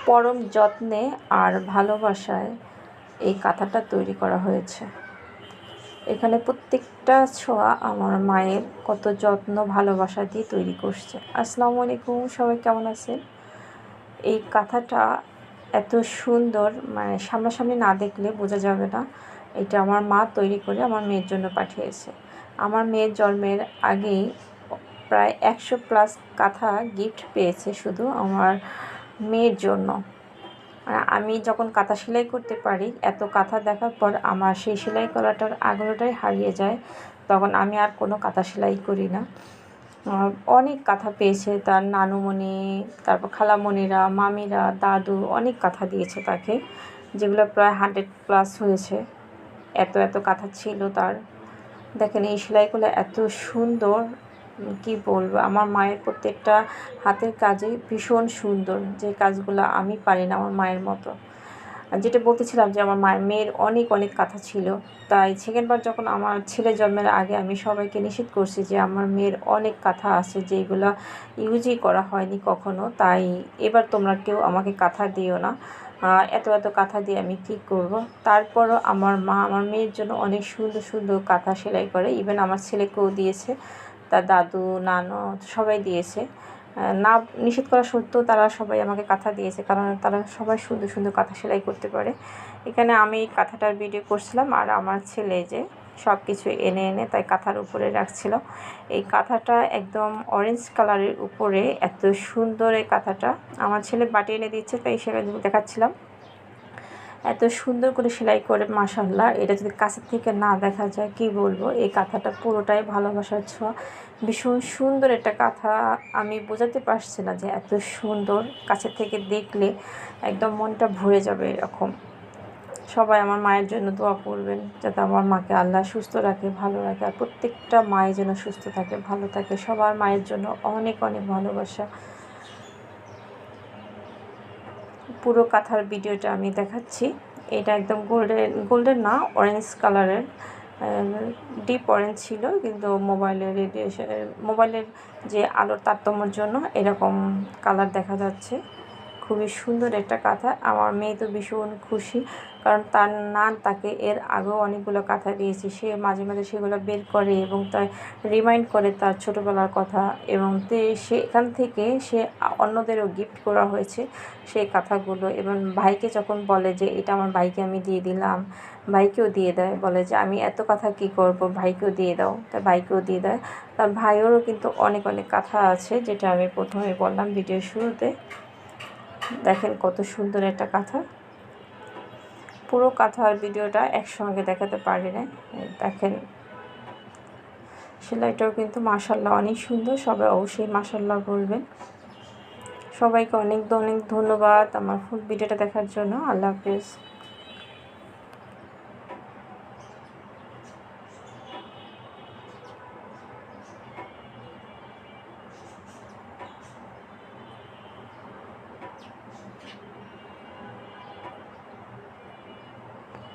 পরম যত্নে আর ভালোবাসায় এই কাঁথাটা তৈরি করা হয়েছে। এখানে প্রত্যেকটা ছোঁয়া আমার মায়ের কত যত্ন ভালোবাসা দিয়ে তৈরি করছে। আসসালামু আলাইকুম, সবাই কেমন আছেন? এই কাঁথাটা এত সুন্দর, মানে সামনাসামনি না দেখলে বোঝা যাবে না। এটা আমার মা তৈরি করে আমার মেয়ের জন্য পাঠিয়েছে। আমার মেয়ের জন্মের আগেই প্রায় 100+ কাঁথা গিফট পেয়েছে শুধু আমার মেয়ের জন্য। আমি যখন কাঁথা সেলাই করতে পারি, এত কাঁথা দেখার পর আমার সেই সেলাই করাটার আগ্রহটাই হারিয়ে যায়। তখন আমি আর কোনো কাঁথা সেলাই করি না। অনেক কাঁথা পেয়েছে তার নানুমণি, তারপর খালামণিরা, মামিরা, দাদু অনেক কাঁথা দিয়েছে তাকে, যেগুলো প্রায় 100+ হয়েছে। এত কাঁথা ছিল তার। দেখেন এই সেলাইগুলো এত সুন্দর, কি বলবো। আমার মায়ের প্রত্যেকটা হাতের কাজই ভীষণ সুন্দর, যে কাজগুলো আমি পারি না আমার মায়ের মতো। যেটা বলতেছিলাম যে আমার মেয়ের অনেক কাঁথা ছিল, তাই সেকেন্ডবার যখন আমার ছেলে জন্মের আগে আমি সবাইকে নিষেধ করছি যে আমার মেয়ের অনেক কাঁথা আছে যেগুলো ইউজই করা হয়নি কখনো, তাই এবার তোমরা কেউ আমাকে কাঁথা দিও না। এত কাঁথা দিয়ে আমি কী করব। তারপরও আমার মা আমার মেয়ের জন্য অনেক সুন্দর কাঁথা সেলাই করে, ইভেন আমার ছেলেকেও দিয়েছে, তার দাদু নানু সবাই দিয়েছে। না নিষেধ করা সত্ত্বেও তারা সবাই আমাকে কাঁথা দিয়েছে, কারণ তারা সবাই সুন্দর কাঁথা সেলাই করতে পারে। এখানে আমি কাঁথাটার ভিডিও করছিলাম আর আমার ছেলে যে সব কিছু এনে তাই কাঁথার উপরে রাখছিল। এই কাঁথাটা একদম অরেঞ্জ কালারের উপরে, এত সুন্দর এই কাঁথাটা। আমার ছেলে বাটি এনে দিচ্ছে, তাই সেখানে দেখাচ্ছিলাম। এত সুন্দর করে সেলাই করে, মাশাআল্লাহ। এটা যদি কাছের থেকে না দেখা যায় কি বলবো। এই কাঁথাটা পুরোটাই ভালোবাসার ছোঁয়া, ভীষণ সুন্দর একটা কাঁথা। আমি বোঝাতে পারছি না যে এত সুন্দর, কাছের থেকে দেখলে একদম মনটা ভরে যাবে এরকম। সবাই আমার মায়ের জন্য দোয়া করবেন, যাতে আমার মাকে আল্লাহ সুস্থ রাখে, ভালো রাখে, আর প্রত্যেকটা মায়ের যেন সুস্থ থাকে, ভালো থাকে। সবার মায়ের জন্য অনেক ভালোবাসা। পুরো কাঁথার ভিডিওটা আমি দেখাচ্ছি। এটা একদম গোল্ডেন না, অরেঞ্জ কালারের, ডিপ অরেঞ্জ ছিল, কিন্তু মোবাইলের যে আলোর তারতম্যের জন্য এরকম কালার দেখা যাচ্ছে। খুবই সুন্দর একটা কাঁথা। আমার মেয়ে তো ভীষণ খুশি, কারণ তার নান তাকে এর আগেও অনেকগুলো কাঁথা দিয়েছে। সে মাঝে সেগুলো বের করে এবং তার রিমাইন্ড করে তার ছোটোবেলার কথা, এবং সেখান থেকে সে অন্যদেরও গিফট করা হয়েছে সেই কাঁথাগুলো। এবং ভাইকে যখন বলে যে এটা আমার ভাইকে আমি দিয়ে দিলাম, ভাইকেও দিয়ে দেয়, বলে যে আমি এত কাঁথা কী করব, ভাইকেও দিয়ে দাও, তাই ভাইকেও দিয়ে দেয়। তার ভাইয়েরও কিন্তু অনেক কাঁথা আছে, যেটা আমি প্রথমে বললাম ভিডিওর শুরুতে। দেখেন কত সুন্দর একটা কাঁথা। পুরো কাঁথার ভিডিওটা একসঙ্গে দেখাতে পারি না। দেখেন সেলাইটাও কিন্তু মাশাআল্লাহ অনেক সুন্দর। সবাই অবশ্যই মাশাআল্লাহ বলবেন। সবাইকে অনেক ধন্যবাদ আমার ফুল ভিডিওটা দেখার জন্য। আল্লাহ হাফেজ।